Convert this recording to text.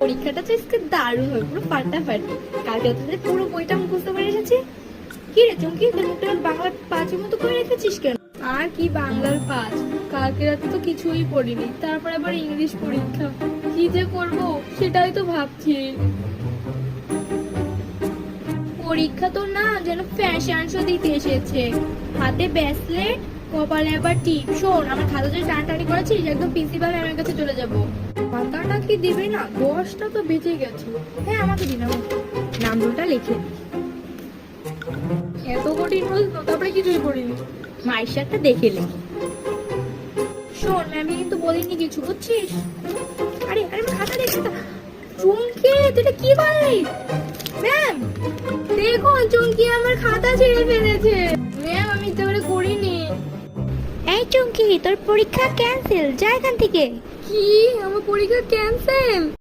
পরীক্ষাটা তো আজকে দারুণ হয়, পুরো ফাটাফাটি। কালকে তোদের পুরো বইটা মুখস্থ করে এসেছি। কি রে চুমকি, তোর মুখটা বাংলা পাঁচের মতো করে রেখেছিস কেন? আর কি বাংলার পাঁচ, কালকে রাতে তো কিছুই পড়িনি, তারপর আবার ইংলিশ পরীক্ষা। কি যে করব সেটাই তো ভাবছি। পরীক্ষা তো না, যেন ফ্যাশন শো দিতে এসেছে। হাতে ব্রেসলেট, কপালে আবার টিপ। শোন, আমার খাতা যদি টানাটানি করেছিস একদম প্রিন্সিপাল ম্যামের কাছে চলে যাবো। খাতা নাকি দিবে না? 10টা তো বেঁচে গেছে। হ্যাঁ আমাকে দিন, নামটা লিখে। এত কঠিন প্রশ্ন, তারপরে কিছুই পড়িনি। মায়ের সাথে দেখে নে। শোন, ম্যাম কিন্তু বলিনি কিছু, বুঝছিস? আরে আরে আমার খাতা দেখে তো। চুমকি, তুই কি বললি? ম্যাম দেখো, চুমকি আমার খাতা ছিঁড়ে ফেলেছে। ম্যাম আমি তো এবারে করিনি। এই চুমকি, তোর পরীক্ষা ক্যান্সেল, যা এখান থেকে। কি, আমার পরীক্ষা ক্যান্সেল?